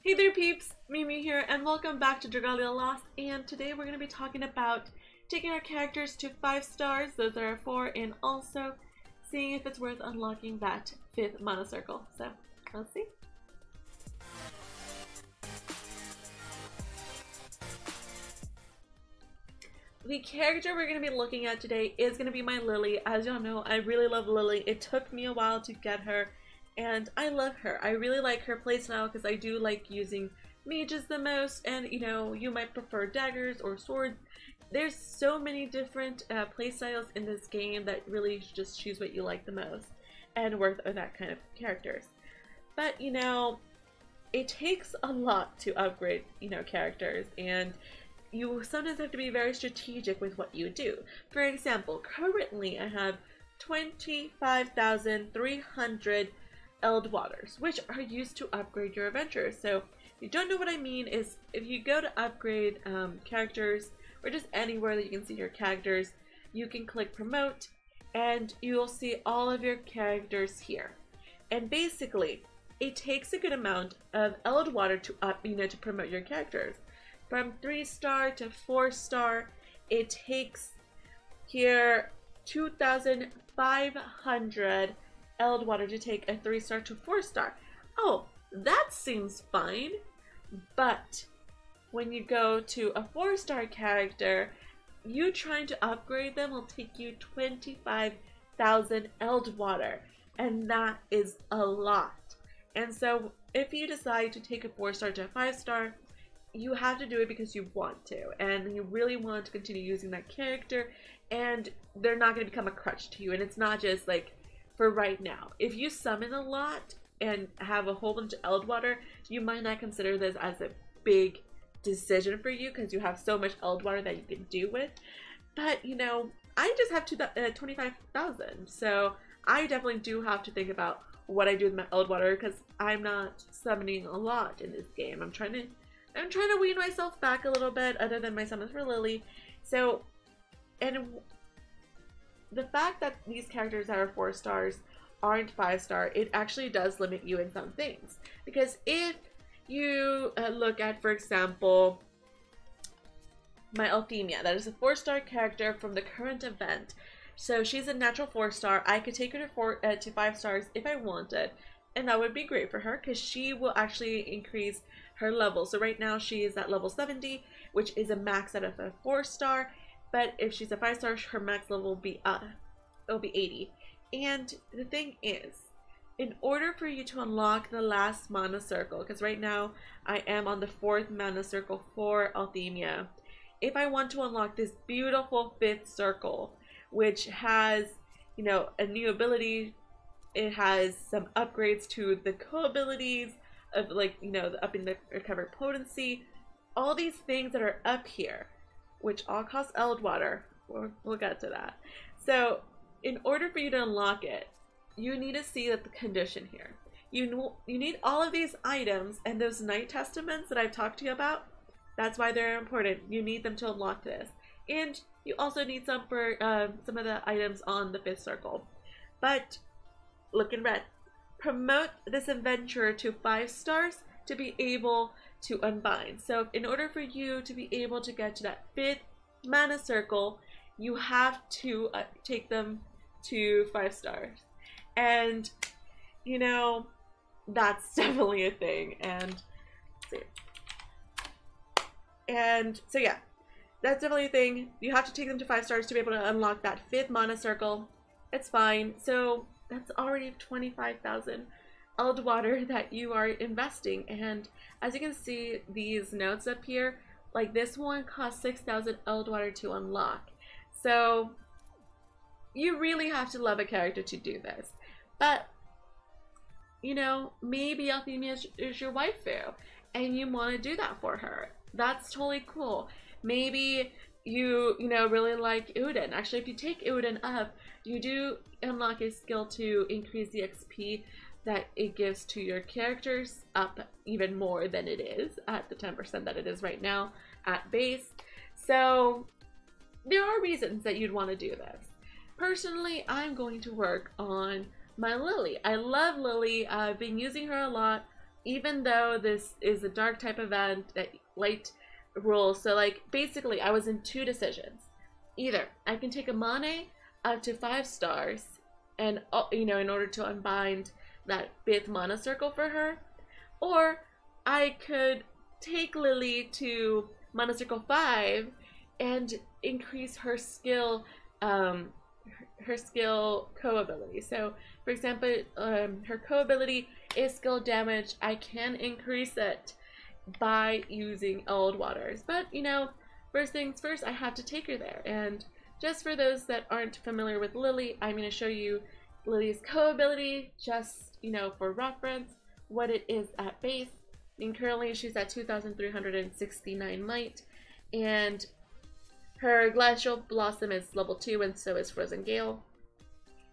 Hey there peeps, mewmew here and welcome back to Dragalia Lost, and today we're going to be talking about taking our characters to 5 stars, those are 4, and also seeing if it's worth unlocking that 5th mana circle. So, let's see. The character we're going to be looking at today is going to be my Lily. As y'all know, I really love Lily. It took me a while to get her. And I love her. I really like her playstyle because I do like using mages the most, and you know, you might prefer daggers or swords. There's so many different playstyles in this game that really just choose what you like the most and worth that kind of characters. But you know, it takes a lot to upgrade, you know, characters, and you sometimes have to be very strategic with what you do. For example, currently I have 25,300 Eld waters, which are used to upgrade your adventures. So if you don't know what I mean, is if you go to upgrade characters, or just anywhere that you can see your characters, you can click promote and you'll see all of your characters here. And basically it takes a good amount of Eld water to to promote your characters. From 3-star to 4-star, it takes here 2,500 Eld water to take a 3-star to 4-star. Oh, that seems fine. But when you go to a 4-star character, you trying to upgrade them will take you 25,000 Eld water, and that is a lot. And so if you decide to take a 4-star to a 5-star, you have to do it because you want to, and you really want to continue using that character, and they're not going to become a crutch to you. And it's not just like for right now. If you summon a lot and have a whole bunch of Eld water, you might not consider this as a big decision for you because you have so much Eld water that you can do with. But you know, I just have 25,000, so I definitely do have to think about what I do with my Eld water because I'm not summoning a lot in this game. I'm trying to wean myself back a little bit, other than my summons for Lily. So, and the fact that these characters that are 4 stars aren't 5-star, it actually does limit you in some things. Because if you look at, for example, my Althemia, that is a 4-star character from the current event. So she's a natural 4-star. I could take her to 5 stars if I wanted, and that would be great for her because she will actually increase her level. So right now she is at level 70, which is a max out of a 4-star. But if she's a 5-star, her max level will be it'll be 80. And the thing is, in order for you to unlock the last mana circle, because right now I am on the 4th mana circle for Althemia, if I want to unlock this beautiful 5th circle, which has, you know, a new ability, it has some upgrades to the co-abilities of, like, you know, upping the recovered potency, all these things that are up here, which all cost Eld water. We'll get to that. So in order for you to unlock it, you need to see that the condition here. You need all of these items and those Night Testaments that I've talked to you about. That's why they're important. You need them to unlock this. And you also need some for some of the items on the 5th circle. But look in red. Promote this adventure to 5 stars to be able to unbind. So in order for you to be able to get to that 5th mana circle, you have to take them to 5 stars. And you know, that's definitely a thing. And so yeah, that's definitely a thing. You have to take them to 5 stars to be able to unlock that 5th mana circle. It's fine. So that's already 25,000 Eld water that you are investing. And as you can see, these notes up here, like this one costs 6,000 Eld water to unlock. So you really have to love a character to do this. But you know, maybe Althemia is your waifu and you want to do that for her. That's totally cool. Maybe you know, really like Uden. Actually, if you take Uden up, you do unlock a skill to increase the XP that it gives to your characters up even more than it is at the 10% that it is right now at base. So there are reasons that you'd want to do this. Personally, I'm going to work on my Lily. I love Lily. I've been using her a lot even though this is a dark type event that light rules, so like basically I was in two decisions. Either I can take a Mane up to 5 stars and in order to unbind that 5th mana circle for her, or I could take Lily to mana circle 5 and increase her skill co-ability. So for example, her co-ability is skill damage. I can increase it by using Old Waters, but first things first, I have to take her there. And just for those that aren't familiar with Lily, I'm going to show you Lily's co-ability just for reference, what it is at base. And currently she's at 2,369 might, and her Glacial Blossom is level 2, and so is Frozen Gale,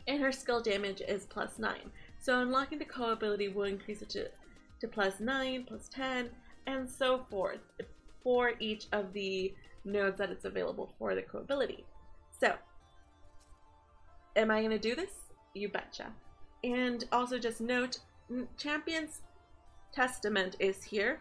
and her skill damage is +9. So unlocking the co-ability will increase it to +9, +10, and so forth for each of the nodes that it's available for the co-ability. So, am I going to do this? You betcha. And also just note, Champion's Testament is here.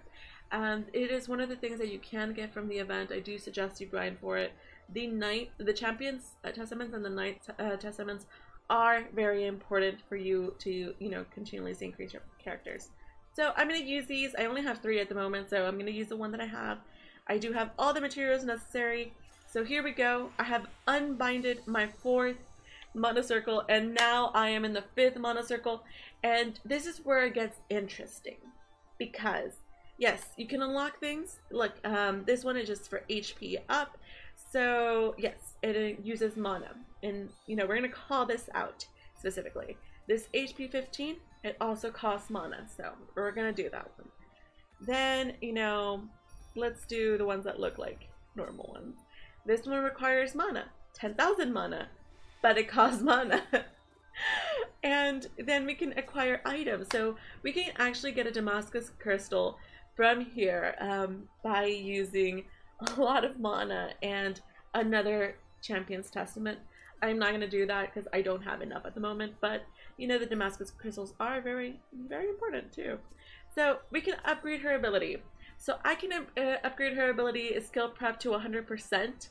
It is one of the things that you can get from the event. I do suggest you grind for it. The Champion's Testaments and the Knight Testaments are very important for you to, continuously increase your characters. So I'm going to use these. I only have 3 at the moment, so I'm going to use the one that I have. I do have all the materials necessary. So here we go. I have unbinded my 4th mana circle, and now I am in the 5th mana circle. And this is where it gets interesting, because yes, you can unlock things. Look, this one is just for HP up. So yes, it uses mana, and we're gonna call this out specifically. This HP 15, it also costs mana, so we're gonna do that one. Then let's do the ones that look like normal ones. This one requires mana, 10,000 mana, but it costs mana. And then we can acquire items. So we can actually get a Damascus crystal from here by using a lot of mana and another Champion's Testament. I'm not going to do that because I don't have enough at the moment, but the Damascus crystals are very, very important too. So we can upgrade her ability. So I can upgrade her ability skill prep to 100%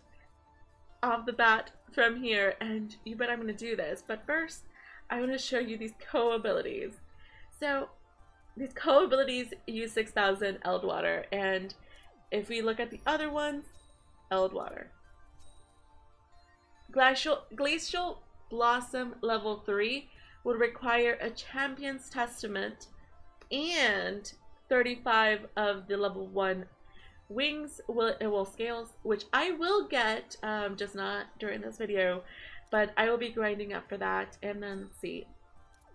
off the bat from here, and you bet I'm going to do this. But first, I want to show you these co-abilities. So these co-abilities use 6,000 Eldwater, and if we look at the other ones, Eldwater. Glacial Blossom level 3 would require a Champion's Testament and 35 of the level 1 wings scales, which I will get, just not during this video, but I will be grinding up for that. And then let's see,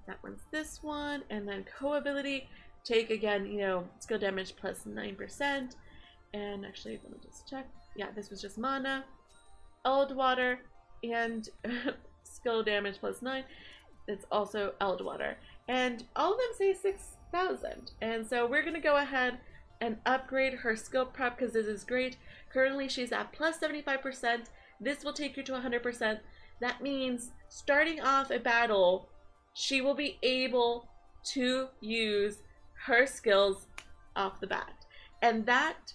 that one's this one, and then co-ability, take again, skill damage +9%, and actually let me just check. Yeah, this was just mana, Eldwater, and skill damage +9. It's also Eldwater, and all of them say 6,000. And so we're gonna go ahead and upgrade her skill prep because this is great. Currently she's at +75%. This will take you to 100%. That means starting off a battle, she will be able to use her skills off the bat. And that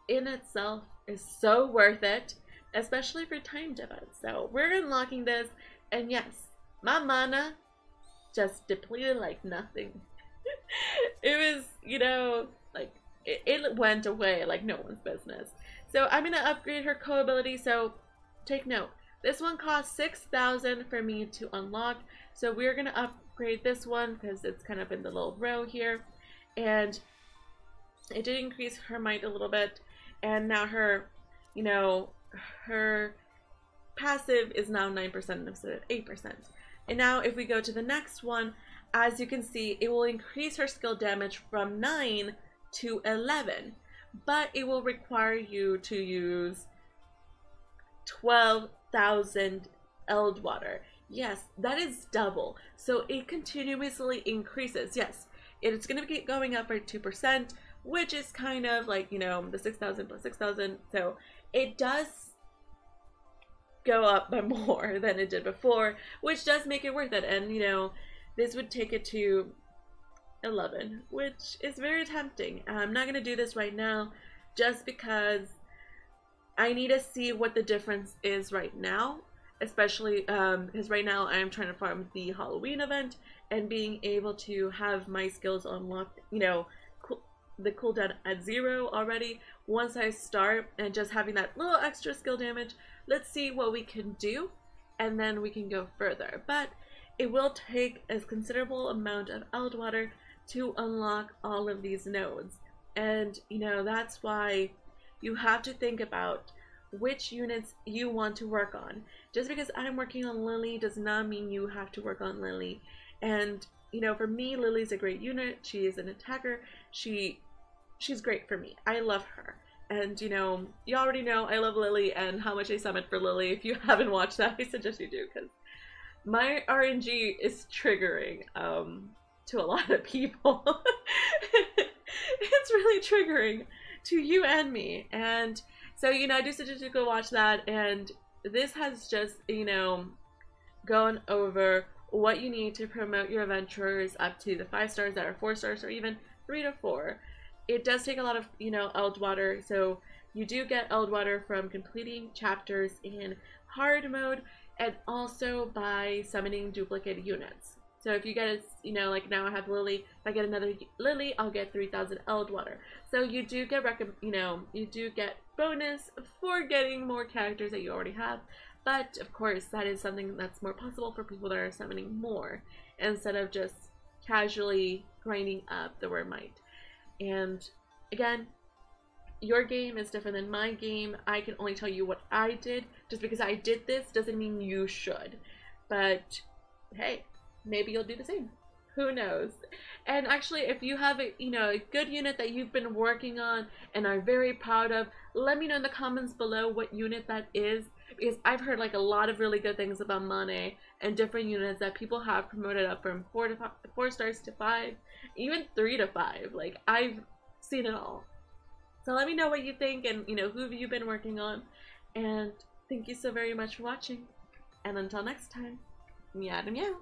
in itself is so worth it, especially for timed events. So we're unlocking this, and yes, my mana just depleted like nothing. It was, like it went away like no one's business. So I'm gonna upgrade her co-ability. So take note, this one costs 6,000 for me to unlock. So we're gonna upgrade this one because it's kind of in the little row here, and it did increase her might a little bit, and now her, her passive is now 9% instead of 8%. And now if we go to the next one, as you can see, it will increase her skill damage from 9 to 11, but it will require you to use 12,000 Eldwater. Yes, that is double. So it continuously increases. Yes, it's going to keep going up by 2%, which is kind of like, the 6,000 plus 6,000. So it does go up by more than it did before, which does make it worth it. And, this would take it to 11, which is very tempting. I'm not going to do this right now just because I need to see what the difference is right now, especially because right now I'm trying to farm the Halloween event and being able to have my skills unlocked, you know, the cooldown at 0 already. Once I start and just having that little extra skill damage, let's see what we can do and then we can go further. But it will take a considerable amount of Eldwater to unlock all of these nodes. And, you know, that's why you have to think about which units you want to work on. Just because I'm working on Lily does not mean you have to work on Lily. And, you know, for me, Lily's a great unit. She is an attacker. She's great for me. I love her. And, you know, you already know I love Lily and how much I summoned for Lily. If you haven't watched that, I suggest you do, because my RNG is triggering to a lot of people. It's really triggering to you and me. And so, you know, I do suggest you go watch that. And this has just, you know, gone over what you need to promote your adventurers up to the 5 stars that are 4 stars or even 3 to 4. It does take a lot of, you know, Eldwater. So you do get Eldwater from completing chapters in hard mode and also by summoning duplicate units. So if you get a, you know, like now I have Lily, if I get another Lily, I'll get 3,000 Eldwater. So you do get, you know, you do get bonus for getting more characters that you already have. But of course, that is something that's more possible for people that are summoning more instead of just casually grinding up the word might. And again, your game is different than my game. I can only tell you what I did. Just because I did this doesn't mean you should. But hey, maybe you'll do the same. Who knows? And actually, if you have a, you know, a good unit that you've been working on and are very proud of, let me know in the comments below what unit that is, because I've heard like a lot of really good things about Mane and different units that people have promoted up from 4 stars to 5, even 3 to 5. Like, I've seen it all. So let me know what you think and, you know, who have you been working on. And thank you so very much for watching. And until next time, meow to meow.